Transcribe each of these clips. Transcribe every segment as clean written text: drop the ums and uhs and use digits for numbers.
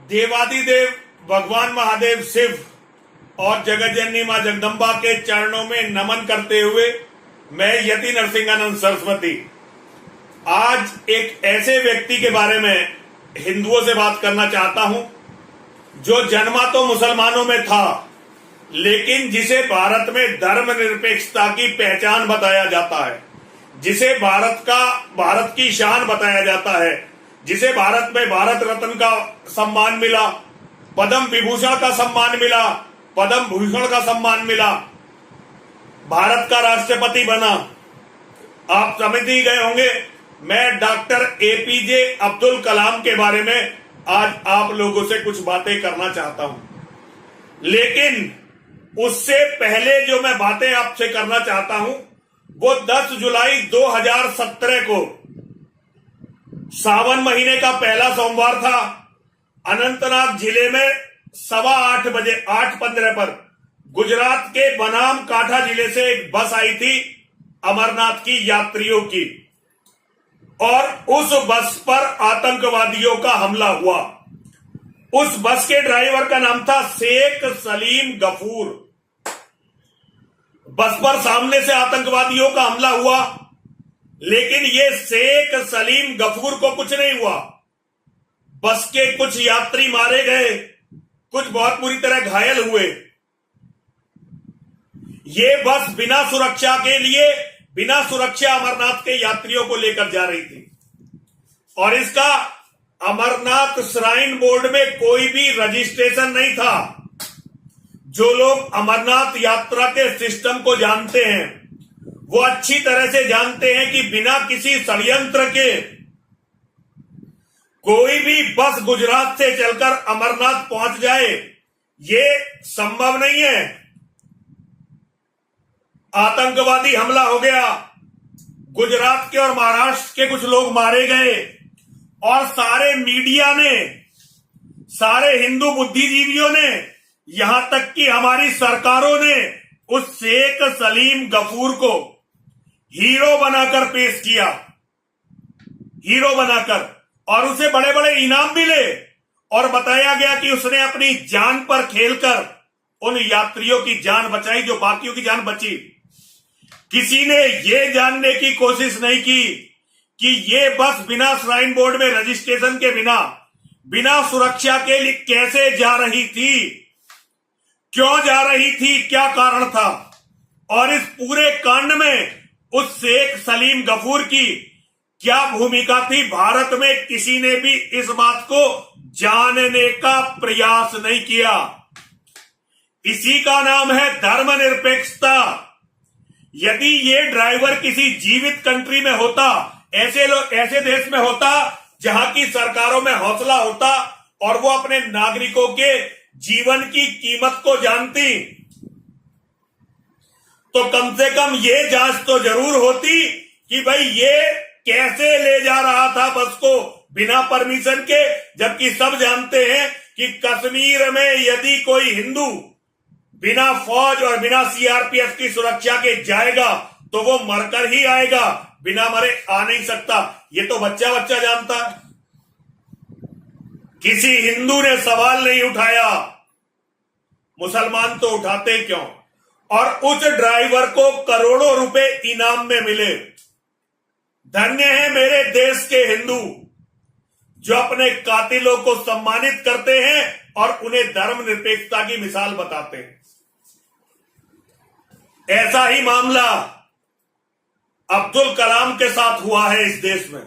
देवादिदेव भगवान महादेव शिव और जगत जननी मां जगदम्बा के चरणों में नमन करते हुए मैं यति नरसिंहानंद सरस्वती आज एक ऐसे व्यक्ति के बारे में हिंदुओं से बात करना चाहता हूं जो जन्मा तो मुसलमानों में था, लेकिन जिसे भारत में धर्मनिरपेक्षता की पहचान बताया जाता है, जिसे भारत की शान बताया जाता है, जिसे भारत में भारत रत्न का सम्मान मिला, पद्म विभूषण का सम्मान मिला, पद्म भूषण का सम्मान मिला, भारत का राष्ट्रपति बना। आप समझ ही गए होंगे मैं डॉक्टर एपीजे अब्दुल कलाम के बारे में आज आप लोगों से कुछ बातें करना चाहता हूं, लेकिन उससे पहले जो मैं बातें आपसे करना चाहता हूं वो 10 जुलाई 2017 को सावन महीने का पहला सोमवार था। अनंतनाग जिले में 8:15 बजे 8:15 पर गुजरात के बनाम काठा जिले से एक बस आई थी अमरनाथ की यात्रियों की, और उस बस पर आतंकवादियों का हमला हुआ। उस बस के ड्राइवर का नाम था शेख सलीम गफूर। बस पर सामने से आतंकवादियों का हमला हुआ, लेकिन ये शेख सलीम गफूर को कुछ नहीं हुआ। बस के कुछ यात्री मारे गए, कुछ बहुत बुरी तरह घायल हुए। ये बस बिना सुरक्षा अमरनाथ के यात्रियों को लेकर जा रही थी, और इसका अमरनाथ श्राइन बोर्ड में कोई भी रजिस्ट्रेशन नहीं था। जो लोग अमरनाथ यात्रा के सिस्टम को जानते हैं वो अच्छी तरह से जानते हैं कि बिना किसी षड्यंत्र के कोई भी बस गुजरात से चलकर अमरनाथ पहुंच जाए, ये संभव नहीं है। आतंकवादी हमला हो गया, गुजरात के और महाराष्ट्र के कुछ लोग मारे गए, और सारे मीडिया ने, सारे हिंदू बुद्धिजीवियों ने, यहां तक कि हमारी सरकारों ने उस शेख सलीम गफूर को हीरो बनाकर पेश किया, हीरो बनाकर, और उसे बड़े बड़े इनाम मिले, और बताया गया कि उसने अपनी जान पर खेलकर उन यात्रियों की जान बचाई जो बाकियों की जान बची। किसी ने यह जानने की कोशिश नहीं की कि ये बस बिना श्राइन बोर्ड में रजिस्ट्रेशन के बिना सुरक्षा के लिए कैसे जा रही थी, क्यों जा रही थी, क्या कारण था, और इस पूरे कांड में उस शेख सलीम गफूर की क्या भूमिका थी। भारत में किसी ने भी इस बात को जानने का प्रयास नहीं किया। इसी का नाम है धर्मनिरपेक्षता। यदि ये ड्राइवर किसी जीवित कंट्री में होता, ऐसे देश में होता जहां की सरकारों में हौसला होता और वो अपने नागरिकों के जीवन की कीमत को जानती, तो कम से कम ये जांच तो जरूर होती कि भाई ये कैसे ले जा रहा था बस को बिना परमिशन के। जबकि सब जानते हैं कि कश्मीर में यदि कोई हिंदू बिना फौज और बिना सीआरपीएफ की सुरक्षा के जाएगा तो वो मरकर ही आएगा, बिना मरे आ नहीं सकता। ये तो बच्चा बच्चा जानता है। किसी हिंदू ने सवाल नहीं उठाया, मुसलमान तो उठाते क्यों? और उस ड्राइवर को करोड़ों रुपए इनाम में मिले। धन्य है मेरे देश के हिंदू जो अपने कातिलों को सम्मानित करते हैं और उन्हें धर्मनिरपेक्षता की मिसाल बताते हैं। ऐसा ही मामला अब्दुल कलाम के साथ हुआ है इस देश में।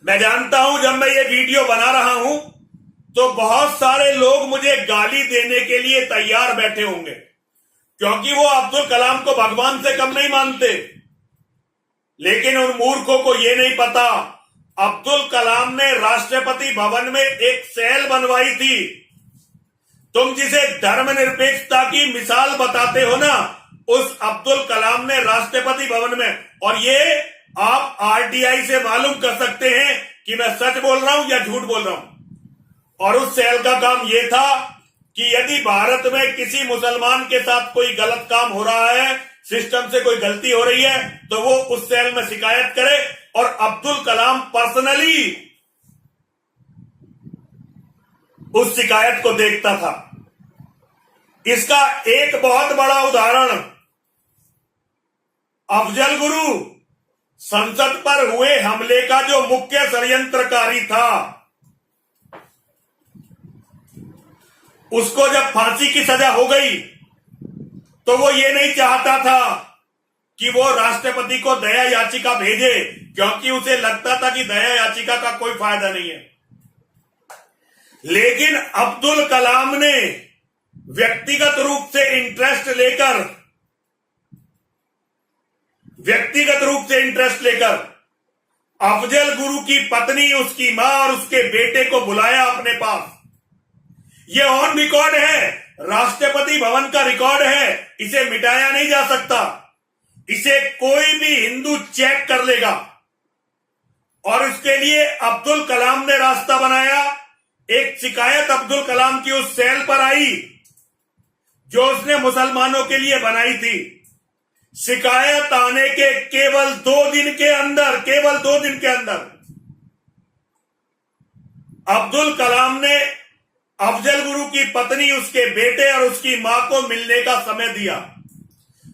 मैं जानता हूं जब मैं ये वीडियो बना रहा हूं तो बहुत सारे लोग मुझे गाली देने के लिए तैयार बैठे होंगे, क्योंकि वो अब्दुल कलाम को भगवान से कम नहीं मानते। लेकिन उन मूर्खों को यह नहीं पता, अब्दुल कलाम ने राष्ट्रपति भवन में एक सेल बनवाई थी। तुम जिसे धर्मनिरपेक्षता की मिसाल बताते हो ना, उस अब्दुल कलाम ने राष्ट्रपति भवन में, और ये आप आरटीआई से मालूम कर सकते हैं कि मैं सच बोल रहा हूं या झूठ बोल रहा हूं। और उस सेल का काम यह था कि यदि भारत में किसी मुसलमान के साथ कोई गलत काम हो रहा है, सिस्टम से कोई गलती हो रही है, तो वो उस सेल में शिकायत करे, और अब्दुल कलाम पर्सनली उस शिकायत को देखता था। इसका एक बहुत बड़ा उदाहरण अफजल गुरु संसद पर हुए हमले का जो मुख्य षड्यंत्रकारी था, उसको जब फांसी की सजा हो गई तो वो ये नहीं चाहता था कि वो राष्ट्रपति को दया याचिका भेजे, क्योंकि उसे लगता था कि दया याचिका का कोई फायदा नहीं है। लेकिन अब्दुल कलाम ने व्यक्तिगत रूप से इंटरेस्ट लेकर अफजल गुरु की पत्नी, उसकी मां और उसके बेटे को बुलाया अपने पास। ये ऑन रिकॉर्ड है, राष्ट्रपति भवन का रिकॉर्ड है, इसे मिटाया नहीं जा सकता। इसे कोई भी हिंदू चेक कर लेगा। और इसके लिए अब्दुल कलाम ने रास्ता बनाया। एक शिकायत अब्दुल कलाम की उस सेल पर आई जो उसने मुसलमानों के लिए बनाई थी। शिकायत आने के केवल 2 दिन के अंदर अब्दुल कलाम ने अफजल गुरु की पत्नी, उसके बेटे और उसकी मां को मिलने का समय दिया।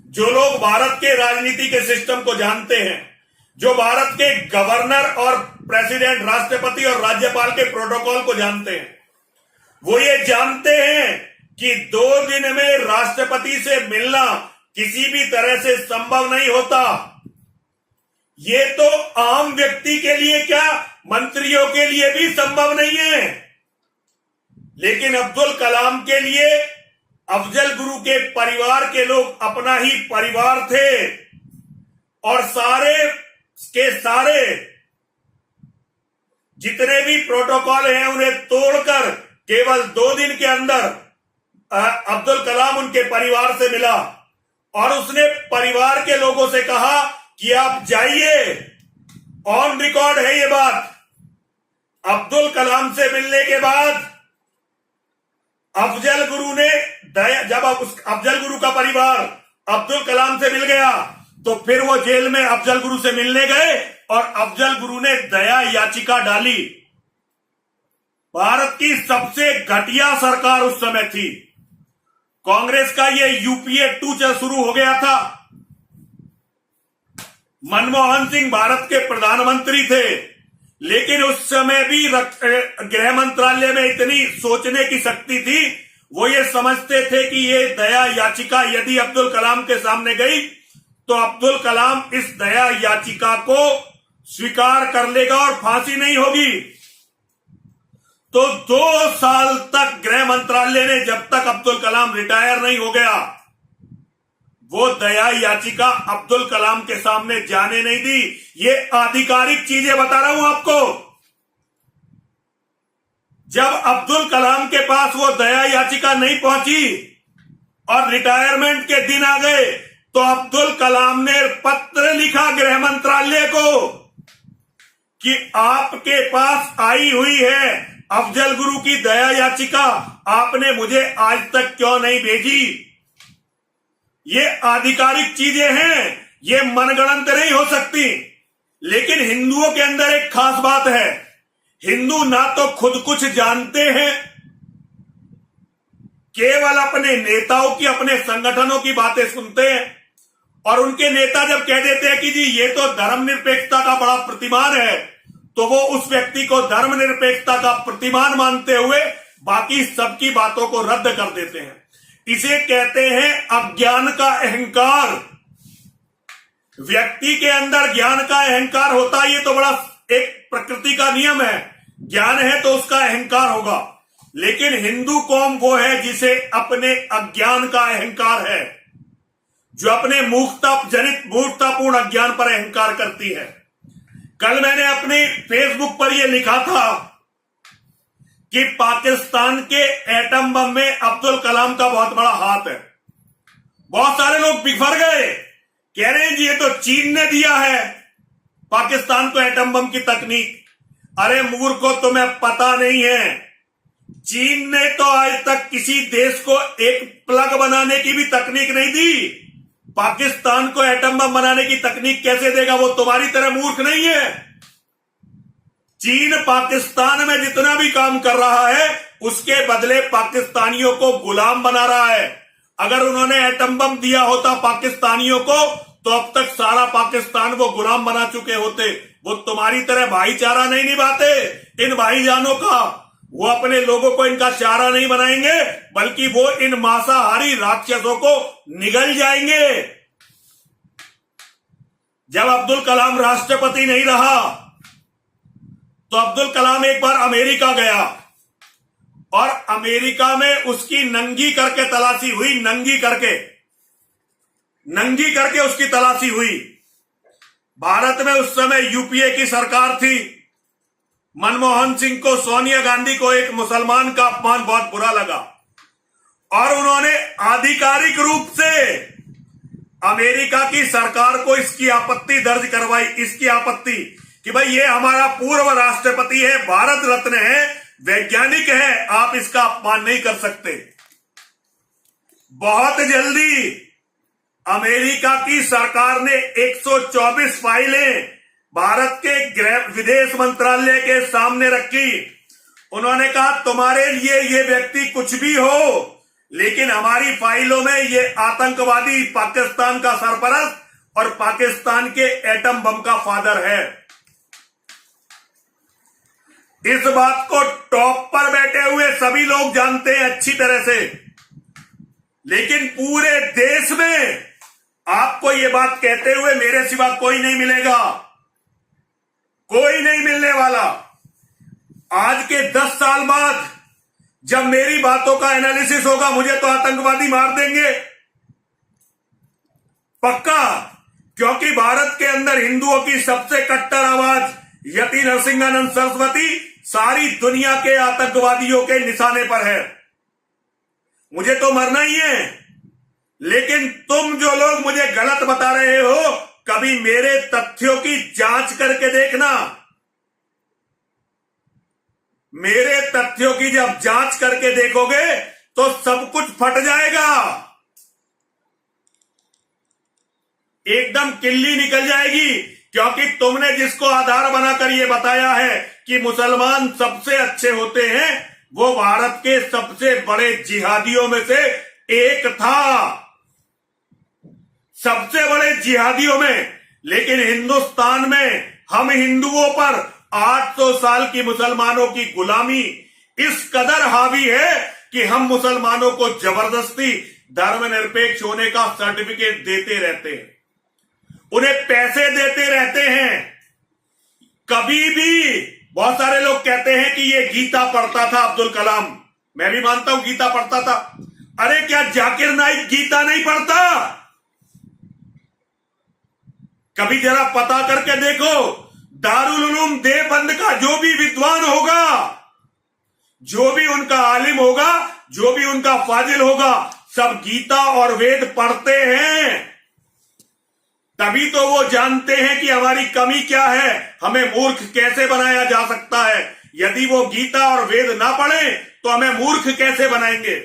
जो लोग भारत के राजनीति के सिस्टम को जानते हैं, जो भारत के गवर्नर और प्रेसिडेंट, राष्ट्रपति और राज्यपाल के प्रोटोकॉल को जानते हैं, वो ये जानते हैं कि 2 दिन में राष्ट्रपति से मिलना किसी भी तरह से संभव नहीं होता। ये तो आम व्यक्ति के लिए क्या, मंत्रियों के लिए भी संभव नहीं है। लेकिन अब्दुल कलाम के लिए अफजल गुरु के परिवार के लोग अपना ही परिवार थे और सारे के सारे जितने भी प्रोटोकॉल हैं उन्हें तोड़कर केवल 2 दिन के अंदर अब्दुल कलाम उनके परिवार से मिला और उसने परिवार के लोगों से कहा कि आप जाइए। ऑन रिकॉर्ड है ये बात। अब्दुल कलाम से मिलने के बाद अफजल गुरु ने जब अफजल गुरु का परिवार अब्दुल कलाम से मिल गया तो फिर वो जेल में अफजल गुरु से मिलने गए और अफजल गुरु ने दया याचिका डाली। भारत की सबसे घटिया सरकार उस समय थी। कांग्रेस का ये यूपीए 2 शुरू हो गया था। मनमोहन सिंह भारत के प्रधानमंत्री थे, लेकिन उस समय भी गृह मंत्रालय में इतनी सोचने की शक्ति थी, वो ये समझते थे कि ये दया याचिका यदि अब्दुल कलाम के सामने गई तो अब्दुल कलाम इस दया याचिका को स्वीकार कर लेगा और फांसी नहीं होगी। तो 2 साल तक गृह मंत्रालय ने, जब तक अब्दुल कलाम रिटायर नहीं हो गया, वो दया याचिका अब्दुल कलाम के सामने जाने नहीं दी। ये आधिकारिक चीजें बता रहा हूं आपको। जब अब्दुल कलाम के पास वो दया याचिका नहीं पहुंची और रिटायरमेंट के दिन आ गए तो अब्दुल कलाम ने पत्र लिखा गृह मंत्रालय को कि आपके पास आई हुई है अफजल गुरु की दया याचिका, आपने मुझे आज तक क्यों नहीं भेजी। ये आधिकारिक चीजें हैं, ये मनगढ़ंत नहीं हो सकती। लेकिन हिंदुओं के अंदर एक खास बात है, हिंदू ना तो खुद कुछ जानते हैं, केवल अपने नेताओं की, अपने संगठनों की बातें सुनते हैं और उनके नेता जब कह देते हैं कि जी ये तो धर्मनिरपेक्षता का बड़ा प्रतिमान है, तो वो उस व्यक्ति को धर्मनिरपेक्षता का प्रतिमान मानते हुए बाकी सबकी बातों को रद्द कर देते हैं। इसे कहते हैं अज्ञान का अहंकार। व्यक्ति के अंदर ज्ञान का अहंकार होता है, ये तो बड़ा एक प्रकृति का नियम है। ज्ञान है तो उसका अहंकार होगा। लेकिन हिंदू कौम वो है जिसे अपने अज्ञान का अहंकार है, जो अपने मूर्खतापूर्ण अज्ञान पर अहंकार करती है। कल मैंने अपने फेसबुक पर यह लिखा था कि पाकिस्तान के एटम बम में अब्दुल कलाम का बहुत बड़ा हाथ है। बहुत सारे लोग बिफर गए, कह रहे हैं जी ये तो चीन ने दिया है पाकिस्तान को एटम बम की तकनीक। अरे मूर्खो, तुम्हें पता नहीं है, चीन ने तो आज तक किसी देश को एक प्लग बनाने की भी तकनीक नहीं दी। पाकिस्तान को एटम बम बनाने की तकनीक कैसे देगा? वो तुम्हारी तरह मूर्ख नहीं है। चीन पाकिस्तान में जितना भी काम कर रहा है उसके बदले पाकिस्तानियों को गुलाम बना रहा है। अगर उन्होंने एटम बम दिया होता पाकिस्तानियों को तो अब तक सारा पाकिस्तान वो गुलाम बना चुके होते। वो तुम्हारी तरह भाईचारा नहीं निभाते इन भाईजानों का। वो अपने लोगों को इनका चारा नहीं बनाएंगे, बल्कि वो इन मांसाहारी राक्षसों को निगल जाएंगे। जब अब्दुल कलाम राष्ट्रपति नहीं रहा तो अब्दुल कलाम एक बार अमेरिका गया और अमेरिका में उसकी नंगी करके तलाशी हुई। नंगी करके उसकी तलाशी हुई। भारत में उस समय यूपीए की सरकार थी। मनमोहन सिंह को, सोनिया गांधी को एक मुसलमान का अपमान बहुत बुरा लगा और उन्होंने आधिकारिक रूप से अमेरिका की सरकार को इसकी आपत्ति दर्ज करवाई। इसकी आपत्ति कि भाई ये हमारा पूर्व राष्ट्रपति है, भारत रत्न है, वैज्ञानिक है, आप इसका अपमान नहीं कर सकते। बहुत जल्दी अमेरिका की सरकार ने 124 फाइलें भारत के गृह विदेश मंत्रालय के सामने रखी। उन्होंने कहा तुम्हारे लिए ये व्यक्ति कुछ भी हो, लेकिन हमारी फाइलों में ये आतंकवादी पाकिस्तान का सरपरस्त और पाकिस्तान के एटम बम का फादर है। इस बात को टॉप पर बैठे हुए सभी लोग जानते हैं अच्छी तरह से, लेकिन पूरे देश में आपको ये बात कहते हुए मेरे सिवा कोई नहीं मिलेगा, कोई नहीं मिलने वाला। आज के 10 साल बाद जब मेरी बातों का एनालिसिस होगा, मुझे तो आतंकवादी मार देंगे पक्का, क्योंकि भारत के अंदर हिंदुओं की सबसे कट्टर आवाज यति नरसिंहानंद सरस्वती सारी दुनिया के आतंकवादियों के निशाने पर है। मुझे तो मरना ही है, लेकिन तुम जो लोग मुझे गलत बता रहे हो, कभी मेरे तथ्यों की जांच करके देखना। मेरे तथ्यों की जब जांच करके देखोगे तो सब कुछ फट जाएगा, एकदम किल्ली निकल जाएगी। क्योंकि तुमने जिसको आधार बनाकर यह बताया है कि मुसलमान सबसे अच्छे होते हैं, वो भारत के सबसे बड़े जिहादियों में से एक था, सबसे बड़े जिहादियों में। लेकिन हिंदुस्तान में हम हिंदुओं पर 800 साल की मुसलमानों की गुलामी इस कदर हावी है कि हम मुसलमानों को जबरदस्ती धर्मनिरपेक्ष होने का सर्टिफिकेट देते रहते हैं, उन्हें पैसे देते रहते हैं। कभी भी बहुत सारे लोग कहते हैं कि ये गीता पढ़ता था अब्दुल कलाम, मैं भी मानता हूं गीता पढ़ता था। अरे क्या जाकिर नाइक गीता नहीं पढ़ता? कभी जरा पता करके देखो, दारुल उलूम देवबंद का जो भी विद्वान होगा, जो भी उनका आलिम होगा, जो भी उनका फाजिल होगा, सब गीता और वेद पढ़ते हैं। तभी तो वो जानते हैं कि हमारी कमी क्या है, हमें मूर्ख कैसे बनाया जा सकता है। यदि वो गीता और वेद ना पढ़े तो हमें मूर्ख कैसे बनाएंगे।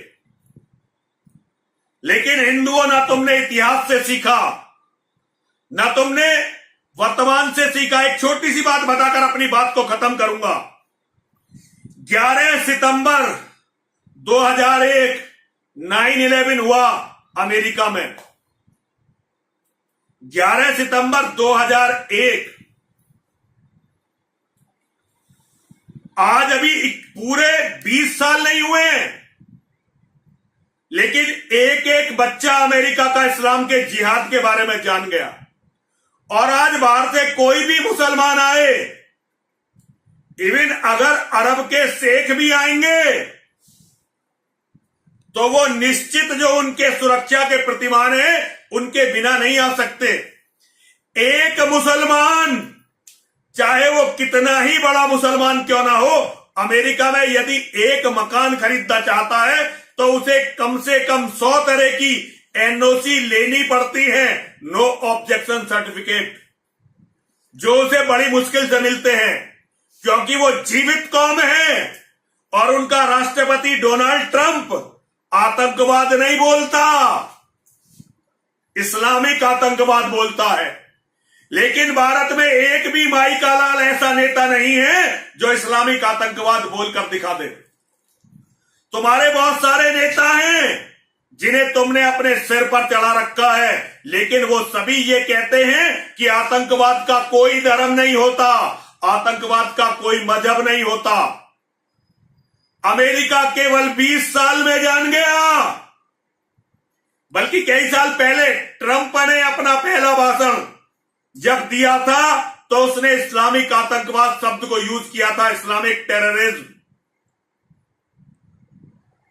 लेकिन हिंदुओं, ना तुमने इतिहास से सीखा, ना तुमने वर्तमान से सीखा। एक छोटी सी बात बताकर अपनी बात को खत्म करूंगा। 11 सितंबर 2001 9/11 हुआ अमेरिका में। 11 सितंबर 2001। आज अभी पूरे 20 साल नहीं हुए, लेकिन एक एक बच्चा अमेरिका का इस्लाम के जिहाद के बारे में जान गया। और आज बाहर से कोई भी मुसलमान आए, इवन अगर अरब के शेख भी आएंगे, तो वो निश्चित जो उनके सुरक्षा के प्रतिमान है, उनके बिना नहीं आ सकते। एक मुसलमान, चाहे वो कितना ही बड़ा मुसलमान क्यों ना हो, अमेरिका में यदि एक मकान खरीदना चाहता है तो उसे कम से कम 100 तरह की एनओसी लेनी पड़ती है, नो ऑब्जेक्शन सर्टिफिकेट, जो उसे बड़ी मुश्किल से मिलते हैं, क्योंकि वो जीवित कौम है। और उनका राष्ट्रपति डोनाल्ड ट्रंप आतंकवाद नहीं बोलता, इस्लामिक आतंकवाद बोलता है। लेकिन भारत में एक भी माई का लाल ऐसा नेता नहीं है जो इस्लामिक आतंकवाद बोलकर दिखा दे। तुम्हारे बहुत सारे नेता हैं जिन्हें तुमने अपने सिर पर चढ़ा रखा है, लेकिन वो सभी ये कहते हैं कि आतंकवाद का कोई धर्म नहीं होता, आतंकवाद का कोई मजहब नहीं होता। अमेरिका केवल 20 साल में जान गया, बल्कि कई साल पहले ट्रंप ने अपना पहला भाषण जब दिया था तो उसने इस्लामिक आतंकवाद शब्द को यूज किया था, इस्लामिक टेररिज्म।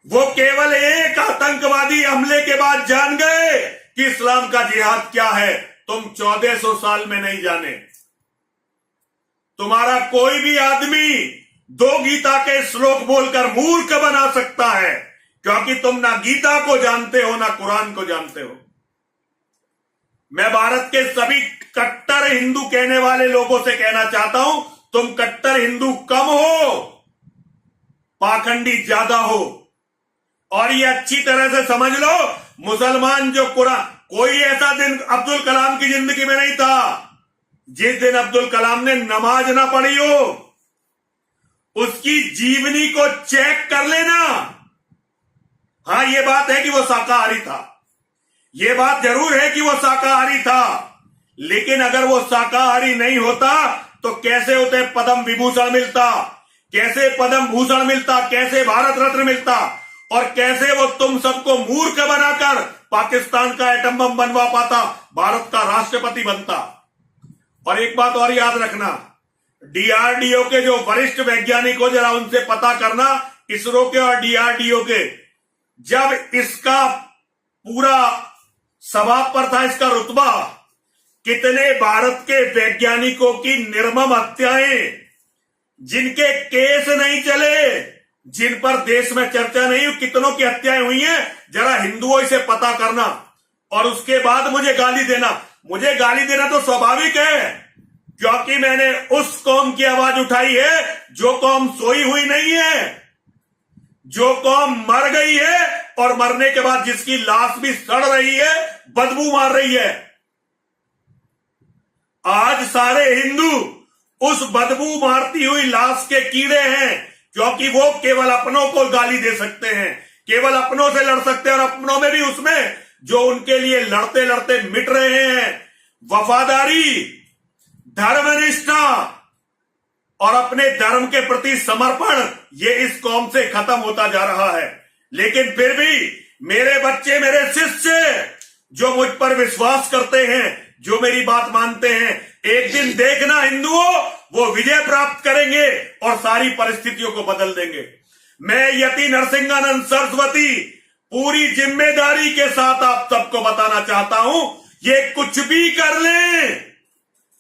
वो केवल एक आतंकवादी हमले के बाद जान गए कि इस्लाम का जिहाद क्या है। तुम 1400 साल में नहीं जाने। तुम्हारा कोई भी आदमी 2 गीता के श्लोक बोलकर मूर्ख बना सकता है, क्योंकि तुम ना गीता को जानते हो ना कुरान को जानते हो। मैं भारत के सभी कट्टर हिंदू कहने वाले लोगों से कहना चाहता हूं, तुम कट्टर हिंदू कम हो, पाखंडी ज्यादा हो। और ये अच्छी तरह से समझ लो, मुसलमान जो कुरान, कोई ऐसा दिन अब्दुल कलाम की जिंदगी में नहीं था जिस दिन अब्दुल कलाम ने नमाज ना पढ़ी हो। उसकी जीवनी को चेक कर लेना। हां, यह बात है कि वो शाकाहारी था, यह बात जरूर है कि वो शाकाहारी था, लेकिन अगर वो शाकाहारी नहीं होता तो कैसे उसे पद्म विभूषण मिलता, कैसे पद्म भूषण मिलता, कैसे भारत रत्न मिलता, और कैसे वो तुम सबको मूर्ख बनाकर पाकिस्तान का एटम बम बनवा पाता, भारत का राष्ट्रपति बनता। और एक बात और याद रखना, डीआरडीओ के जो वरिष्ठ वैज्ञानिक हो, जरा उनसे पता करना, इसरो के और डीआरडीओ के, जब इसका पूरा सभा पर था इसका रुतबा, कितने भारत के वैज्ञानिकों की निर्मम हत्याएं, जिनके केस नहीं चले, जिन पर देश में चर्चा नहीं हुई, कितनों की हत्याएं हुई हैं, जरा हिंदुओं से पता करना। और उसके बाद मुझे गाली देना। मुझे गाली देना तो स्वाभाविक है, क्योंकि मैंने उस कौम की आवाज उठाई है जो कौम सोई हुई नहीं है, जो कौम मर गई है और मरने के बाद जिसकी लाश भी सड़ रही है, बदबू मार रही है। आज सारे हिंदू उस बदबू मारती हुई लाश के कीड़े हैं, क्योंकि वो केवल अपनों को गाली दे सकते हैं, केवल अपनों से लड़ सकते हैं, और अपनों में भी उसमें जो उनके लिए लड़ते लड़ते मिट रहे हैं। वफादारी, धर्मनिष्ठा और अपने धर्म के प्रति समर्पण, ये इस कौम से खत्म होता जा रहा है। लेकिन फिर भी मेरे बच्चे, मेरे शिष्य जो मुझ पर विश्वास करते हैं, जो मेरी बात मानते हैं, एक दिन देखना हिंदुओं, वो विजय प्राप्त करेंगे और सारी परिस्थितियों को बदल देंगे। मैं यति नरसिंहानंद सरस्वती पूरी जिम्मेदारी के साथ आप सबको बताना चाहता हूं, ये कुछ भी कर लें,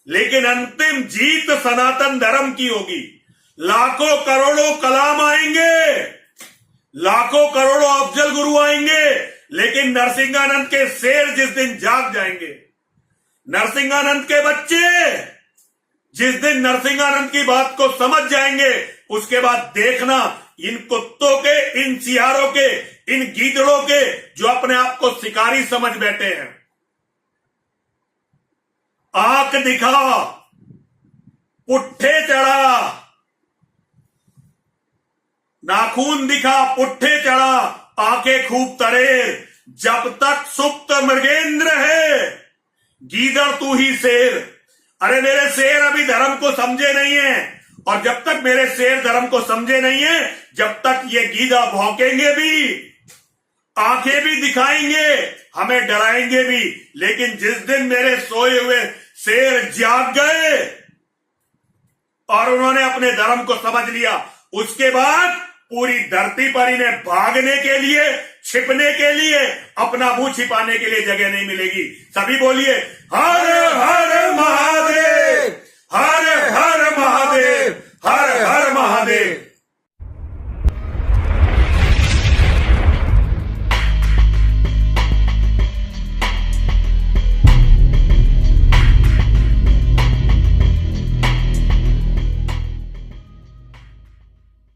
लेकिन अंतिम जीत सनातन धर्म की होगी। लाखों करोड़ों कलाम आएंगे, लाखों करोड़ों अफजल गुरु आएंगे, लेकिन नरसिंहानंद के शेर जिस दिन जाग जाएंगे, नरसिंहानंद के बच्चे जिस दिन नरसिंहानंद की बात को समझ जाएंगे, उसके बाद देखना इन कुत्तों के, इन सियारों के, इन गीदड़ों के, जो अपने आप को शिकारी समझ बैठे हैं, आंख दिखा, पुट्ठे चढ़ा, नाखून दिखा, पुट्ठे चढ़ा, आंखें खूब तरेर, जब तक सुप्त मृगेंद्र है, गीदड़ तू ही शेर। अरे मेरे शेर अभी धर्म को समझे नहीं है, और जब तक मेरे शेर धर्म को समझे नहीं है, जब तक ये गीदड़ भौंकेंगे भी, आंखें भी दिखाएंगे, हमें डराएंगे भी, लेकिन जिस दिन मेरे सोए हुए शेर जाग गए और उन्होंने अपने धर्म को समझ लिया, उसके बाद पूरी धरती पर इन्हें भागने के लिए, छिपने के लिए, अपना मुंह छिपाने के लिए जगह नहीं मिलेगी। सभी बोलिए हर हर महादेव, हर हर महादेव, हर हर महादेव।